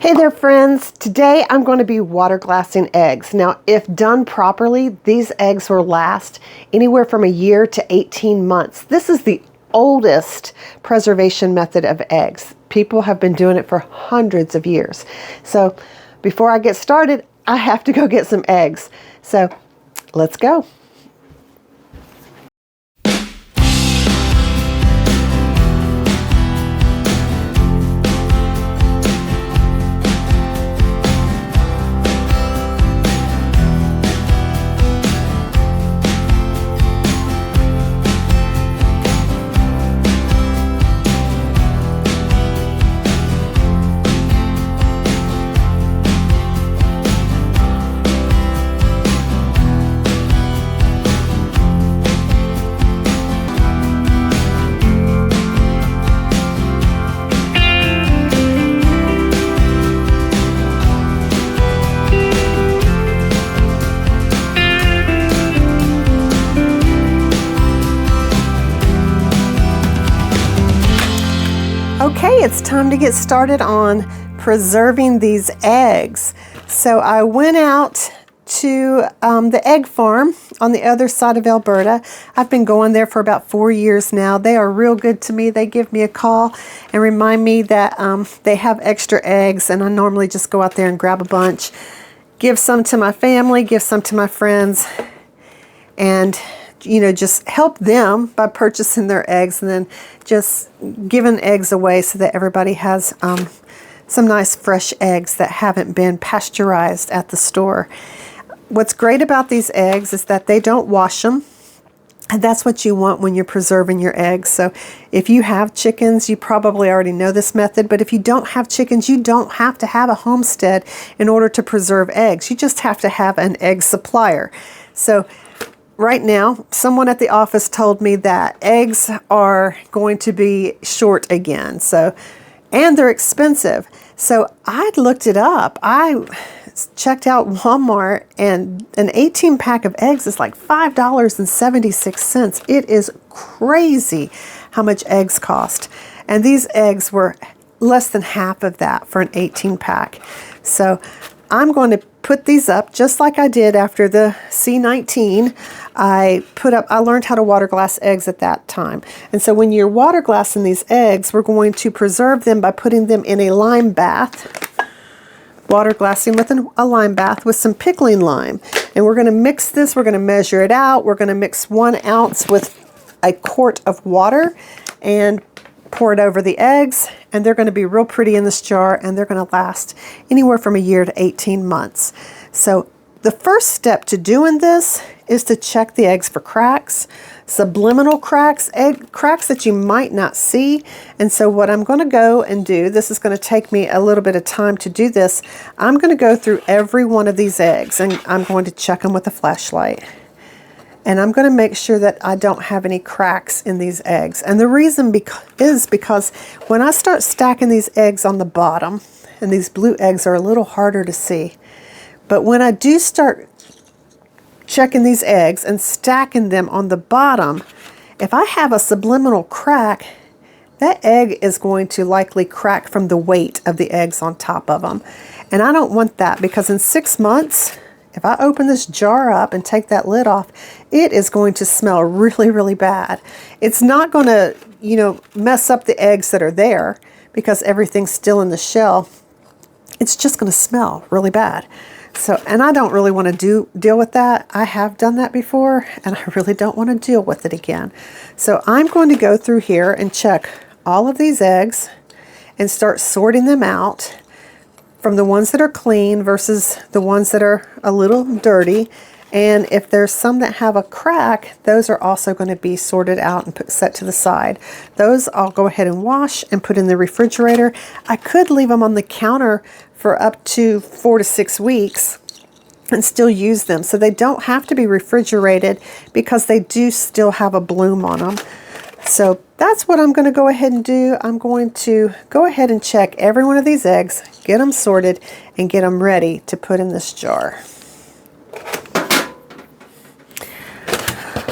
Hey there friends, today I'm going to be water glassing eggs. Now if done properly, these eggs will last anywhere from a year to 18 months. This is the oldest preservation method of eggs. People have been doing it for hundreds of years. So before I get started, I have to go get some eggs. So let's go. Okay, it's time to get started on preserving these eggs. So I went out to the egg farm on the other side of Alberta. I've been going there for about 4 years now. They are real good to me. They give me a call and remind me that they have extra eggs, and I normally just go out there and grab a bunch, give some to my family, give some to my friends, and just help them by purchasing their eggs and then just giving eggs away so that everybody has some nice fresh eggs that haven't been pasteurized at the store. What's great about these eggs is that they don't wash them. And that's what you want when you're preserving your eggs. So if you have chickens, you probably already know this method, but if you don't have chickens, you don't have to have a homestead in order to preserve eggs. You just have to have an egg supplier. So right now, someone at the office told me that eggs are going to be short again. And they're expensive. So I looked it up. I checked out Walmart, and an 18 pack of eggs is like $5.76. It is crazy how much eggs cost. And these eggs were less than half of that for an 18 pack. So I'm going to put these up just like I did after the C19. I learned how to water glass eggs at that time. And so when you're water glassing these eggs, we're going to preserve them by putting them in a lime bath, water glassing with a lime bath with some pickling lime. And we're going to mix this, we're going to measure it out. We're going to mix 1 ounce with a quart of water and pour it over the eggs, and they're going to be real pretty in this jar, and they're going to last anywhere from a year to 18 months. So the first step to doing this is to check the eggs for cracks, subliminal cracks, egg cracks that you might not see. And so what I'm going to go and do, this is going to take me a little bit of time to do this. I'm going to go through every one of these eggs, and I'm going to check them with a flashlight. And I'm going to make sure that I don't have any cracks in these eggs. And the reason is because when I start stacking these eggs on the bottom, and these blue eggs are a little harder to see, but when I do start checking these eggs and stacking them on the bottom, if I have a subliminal crack, that egg is going to likely crack from the weight of the eggs on top of them. And I don't want that, because in 6 months, if I open this jar up and take that lid off, it is going to smell really, really bad. It's not going to, mess up the eggs that are there because everything's still in the shell. It's just going to smell really bad. So, and I don't really want to deal with that. I have done that before, and I really don't want to deal with it again. So I'm going to go through here and check all of these eggs and start sorting them out from the ones that are clean versus the ones that are a little dirty. And if there's some that have a crack, those are also going to be sorted out and set to the side. Those I'll go ahead and wash and put in the refrigerator. I could leave them on the counter for up to 4 to 6 weeks and still use them. So they don't have to be refrigerated because they do still have a bloom on them. So that's what I'm going to go ahead and do. I'm going to go ahead and check every one of these eggs, get them sorted, and get them ready to put in this jar.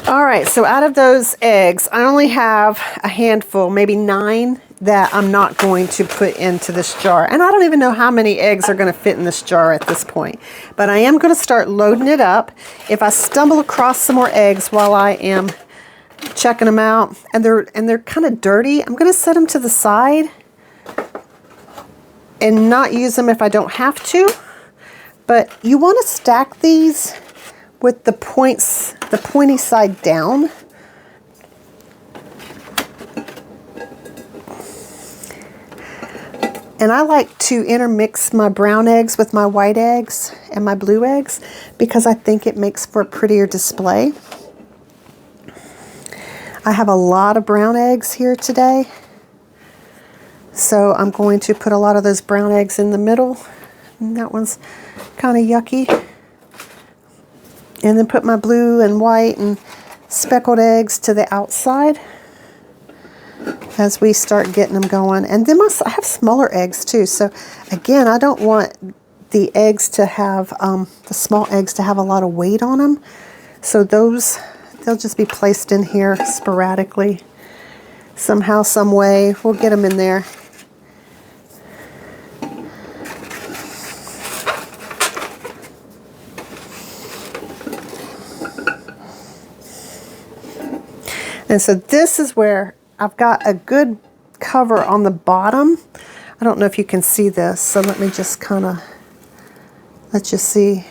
All right, so out of those eggs, I only have a handful, maybe 9 that I'm not going to put into this jar. And I don't even know how many eggs are going to fit in this jar at this point. But I am going to start loading it up. If I stumble across some more eggs while I am checking them out, and they're kind of dirty, I'm going to set them to the side and not use them if I don't have to. But you want to stack these with the pointy side down. And I like to intermix my brown eggs with my white eggs and my blue eggs because I think it makes for a prettier display. I have a lot of brown eggs here today, so I'm going to put a lot of those brown eggs in the middle. And that one's kind of yucky. And then put my blue and white and speckled eggs to the outside as we start getting them going. And then I have smaller eggs too. So again, I don't want the eggs to have, the small eggs to have a lot of weight on them. So they'll just be placed in here sporadically. Somehow, some way, we'll get them in there. And so this is where I've got a good cover on the bottom. I don't know if you can see this, so let me just kind of let you see.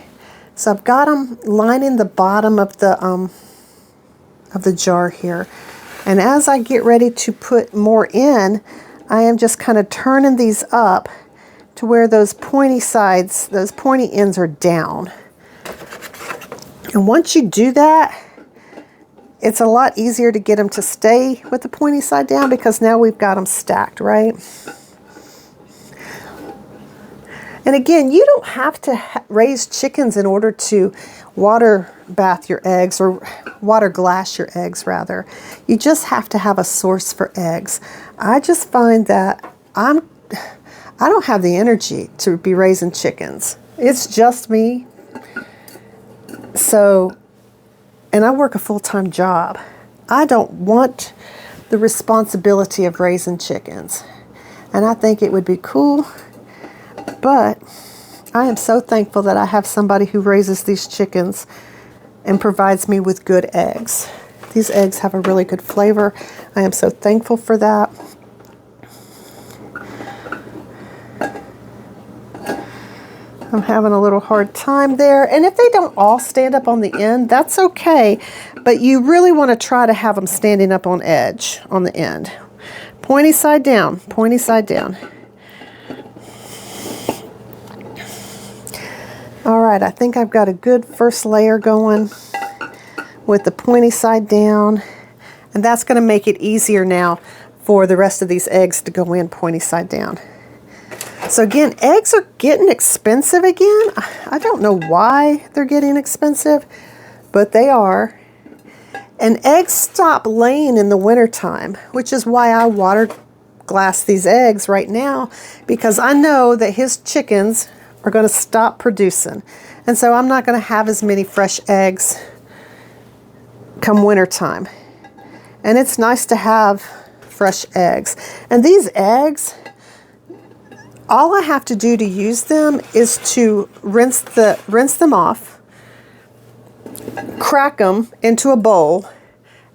So I've got them lining the bottom of the jar here. And as I get ready to put more in, I am just kind of turning these up to where those pointy sides, those pointy ends are down. And once you do that, it's a lot easier to get them to stay with the pointy side down because now we've got them stacked, right? And again, you don't have to raise chickens in order to water bath your eggs, or water glass your eggs rather. You just have to have a source for eggs. I just find that I don't have the energy to be raising chickens. It's just me. So, and I work a full-time job. I don't want the responsibility of raising chickens. And I think it would be cool, but I am so thankful that I have somebody who raises these chickens and provides me with good eggs. These eggs have a really good flavor. I am so thankful for that. I'm having a little hard time there. And if they don't all stand up on the end, that's okay. But you really want to try to have them standing up on edge, on the end. Pointy side down, pointy side down. All right, I think I've got a good first layer going with the pointy side down. And that's going to make it easier now for the rest of these eggs to go in pointy side down. So again, eggs are getting expensive again. I don't know why they're getting expensive, but they are. And eggs stop laying in the wintertime, which is why I water glass these eggs right now, because I know that his chickens are going to stop producing. And so I'm not going to have as many fresh eggs come wintertime. And it's nice to have fresh eggs. And these eggs, all I have to do to use them is to rinse them off, crack them into a bowl,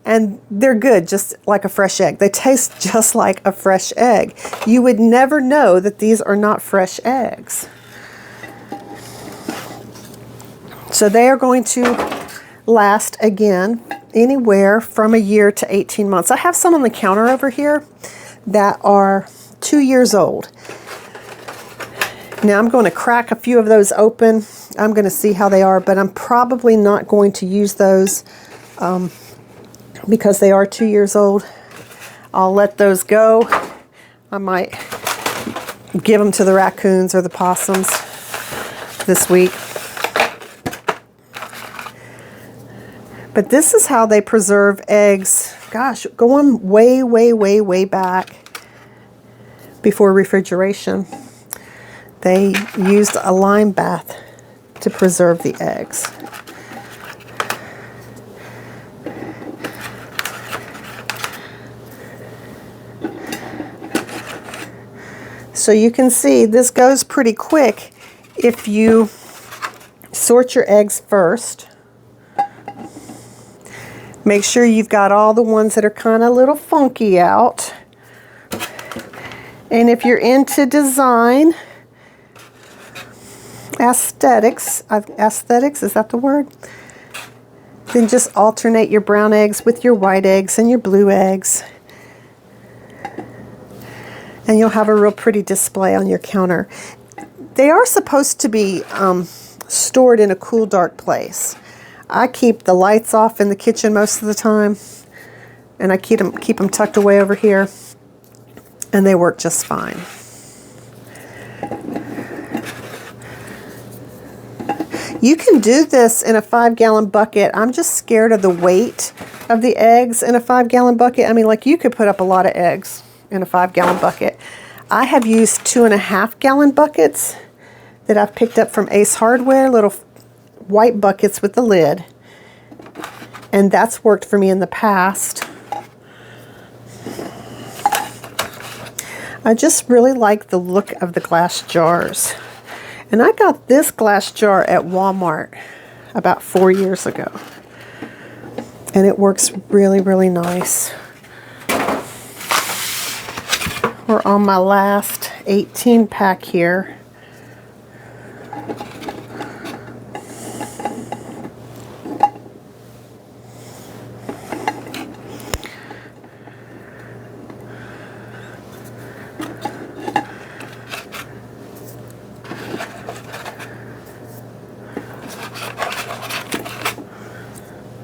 and they're good, just like a fresh egg. They taste just like a fresh egg. You would never know that these are not fresh eggs. So they are going to last, again, anywhere from a year to 18 months. I have some on the counter over here that are 2 years old. Now I'm going to crack a few of those open. I'm going to see how they are, but I'm probably not going to use those because they are 2 years old. I'll let those go. I might give them to the raccoons or the possums this week. But this is how they preserve eggs. Gosh, going way, way, way, way back before refrigeration. They used a lime bath to preserve the eggs. So you can see this goes pretty quick if you sort your eggs first. Make sure you've got all the ones that are kind of a little funky out. And if you're into design, aesthetics, is that the word? Then just alternate your brown eggs with your white eggs and your blue eggs. And you'll have a real pretty display on your counter. They are supposed to be stored in a cool, dark place. I keep the lights off in the kitchen most of the time, and I keep them tucked away over here, and they work just fine. You can do this in a 5-gallon bucket. I'm just scared of the weight of the eggs in a 5-gallon bucket. I mean, like, you could put up a lot of eggs in a 5-gallon bucket. I have used 2.5-gallon buckets that I've picked up from Ace Hardware, little white buckets with the lid. And that's worked for me in the past. I just really like the look of the glass jars. And I got this glass jar at Walmart about 4 years ago. And it works really, really nice. We're on my last 18 pack here.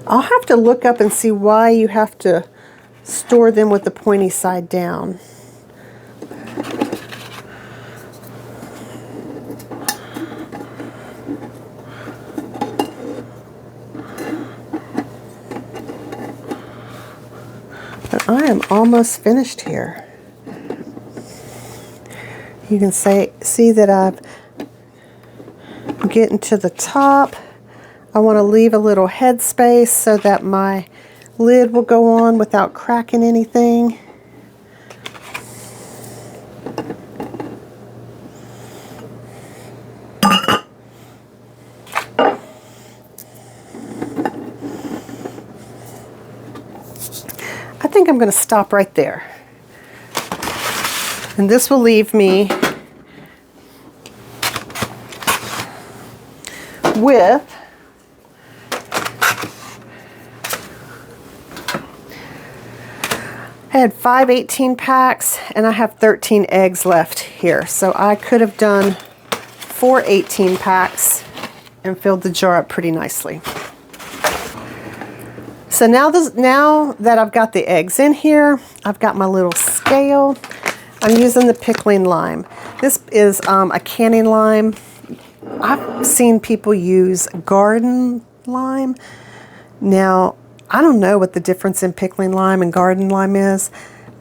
I'll have to look up and see why you have to store them with the pointy side down. But I am almost finished here. You can see that I'm getting to the top. I want to leave a little head space so that my lid will go on without cracking anything. I think I'm going to stop right there. And this will leave me with I had 5 18 packs and I have 13 eggs left here. So I could have done 4 18 packs and filled the jar up pretty nicely. So now that I've got the eggs in here, I've got my little scale. I'm using the pickling lime. This is a canning lime. I've seen people use garden lime. Now, I don't know what the difference in pickling lime and garden lime is,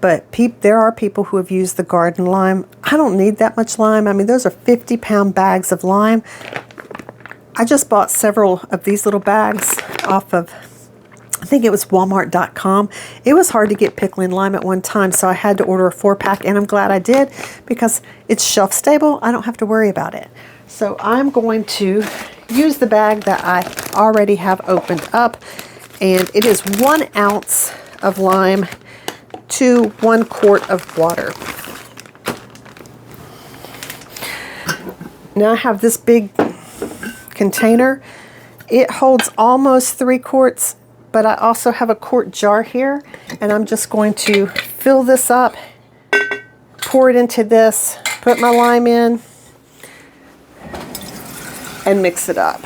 but there are people who have used the garden lime. I don't need that much lime. I mean, those are 50-pound bags of lime. I just bought several of these little bags off of, I think it was Walmart.com. It was hard to get pickling lime at one time, so I had to order a 4-pack, and I'm glad I did because it's shelf stable. I don't have to worry about it. So I'm going to use the bag that I already have opened up. And it is 1 ounce of lime to 1 quart of water. Now I have this big container. It holds almost 3 quarts, but I also have a quart jar here. And I'm just going to fill this up, pour it into this, put my lime in, and mix it up.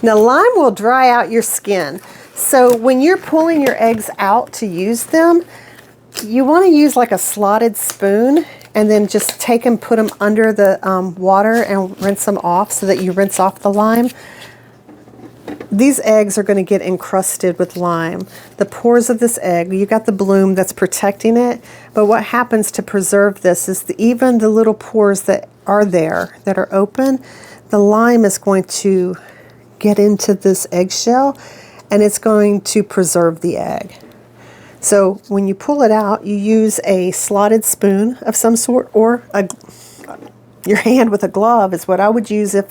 Now, lime will dry out your skin. So when you're pulling your eggs out to use them, you want to use like a slotted spoon and then just take and put them under the water and rinse them off so that you rinse off the lime. These eggs are going to get encrusted with lime. The pores of this egg, you got the bloom that's protecting it, but what happens to preserve this is even the little pores that are there, that are open, the lime is going to get into this eggshell, and it's going to preserve the egg. So when you pull it out, you use a slotted spoon of some sort, or your hand with a glove is what I would use if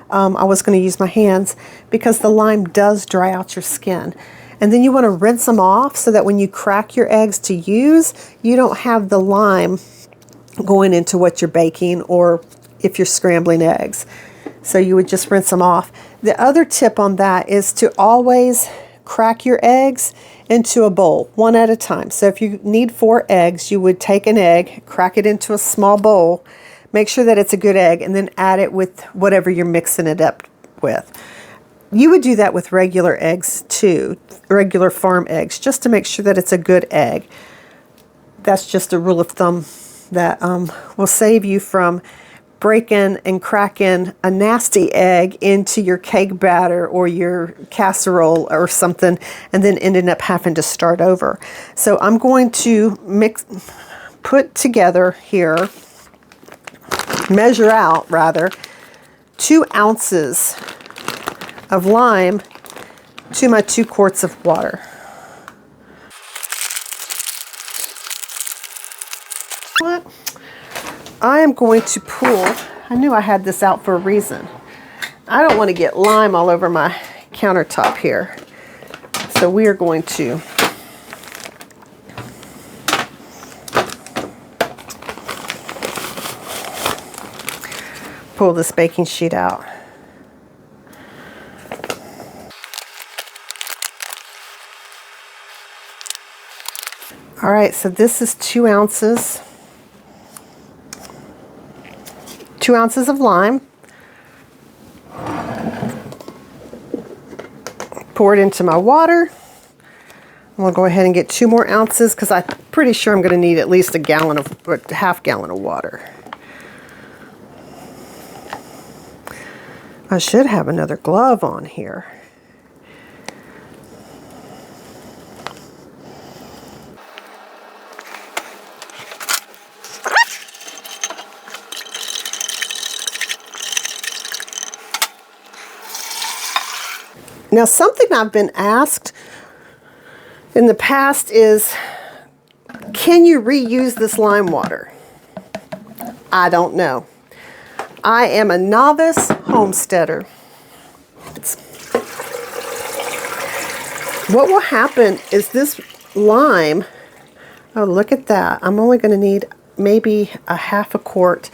I was going to use my hands, because the lime does dry out your skin. And then you want to rinse them off so that when you crack your eggs to use, you don't have the lime going into what you're baking or if you're scrambling eggs. So you would just rinse them off. The other tip on that is to always crack your eggs into a bowl, one at a time. So if you need 4 eggs, you would take an egg, crack it into a small bowl, make sure that it's a good egg, and then add it with whatever you're mixing it up with. You would do that with regular eggs too, regular farm eggs, just to make sure that it's a good egg. That's just a rule of thumb that will save you from breaking and cracking a nasty egg into your cake batter or your casserole or something, and then ending up having to start over. So I'm going to put together here, measure out rather, 2 ounces of lime to my 2 quarts of water. What? I am going to pull, I knew I had this out for a reason. I don't want to get lime all over my countertop here. So we are going to pull this baking sheet out. All right, so this is 2 ounces. 2 ounces of lime. Pour it into my water. I'm going to go ahead and get 2 more ounces because I'm pretty sure I'm going to need at least a gallon of, or half gallon of water. I should have another glove on here. Now, something I've been asked in the past is, can you reuse this lime water? I don't know. I am a novice homesteader. What will happen is this lime, oh, look at that. I'm only going to need maybe a half a quart.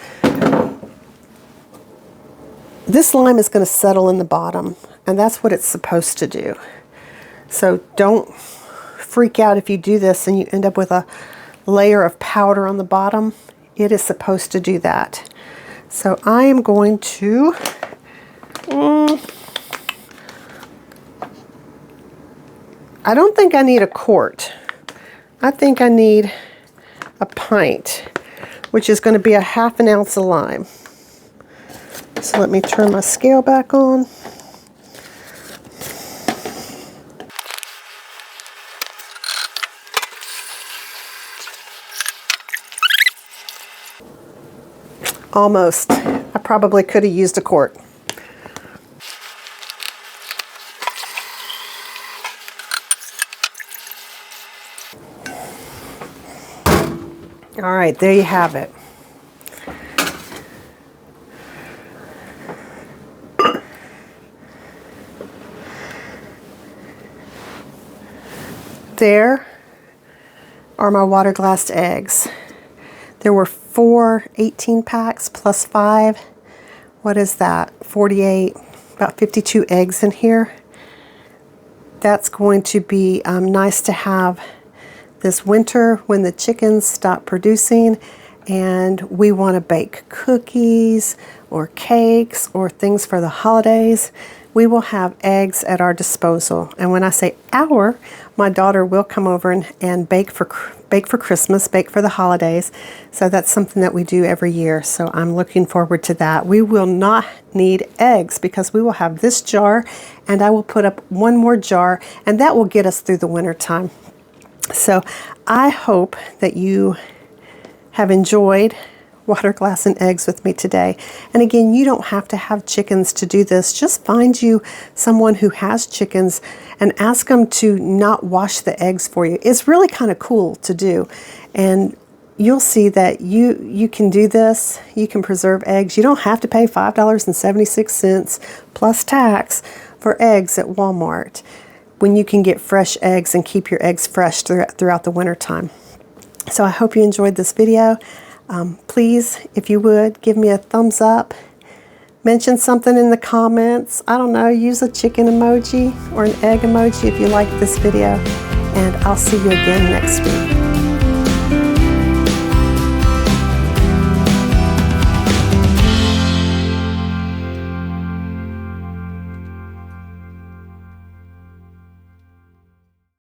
This lime is going to settle in the bottom, and that's what it's supposed to do. So don't freak out if you do this and you end up with a layer of powder on the bottom. It is supposed to do that. So I am going to I don't think I need a quart. I think I need a pint, which is going to be a half an ounce of lime. So let me turn my scale back on. Almost. I probably could have used a quart. All right, there you have it. There are my water glassed eggs. There were 4 18 packs plus 5. What is that? 48, about 52 eggs in here. That's going to be nice to have this winter when the chickens stop producing and we want to bake cookies or cakes or things for the holidays. We will have eggs at our disposal. And when I say our, my daughter will come over and bake for Christmas, bake for the holidays. So that's something that we do every year. So I'm looking forward to that. We will not need eggs because we will have this jar, and I will put up 1 more jar, and that will get us through the winter time. So I hope that you have enjoyed water glass and eggs with me today. And again, you don't have to have chickens to do this. Just find you someone who has chickens and ask them to not wash the eggs for you. It's really kind of cool to do. And you'll see that you can do this. You can preserve eggs. You don't have to pay $5.76 plus tax for eggs at Walmart when you can get fresh eggs and keep your eggs fresh throughout the winter time. So I hope you enjoyed this video. Please, if you would, give me a thumbs up. Mention something in the comments. I don't know, use a chicken emoji or an egg emoji if you like this video. And I'll see you again next week.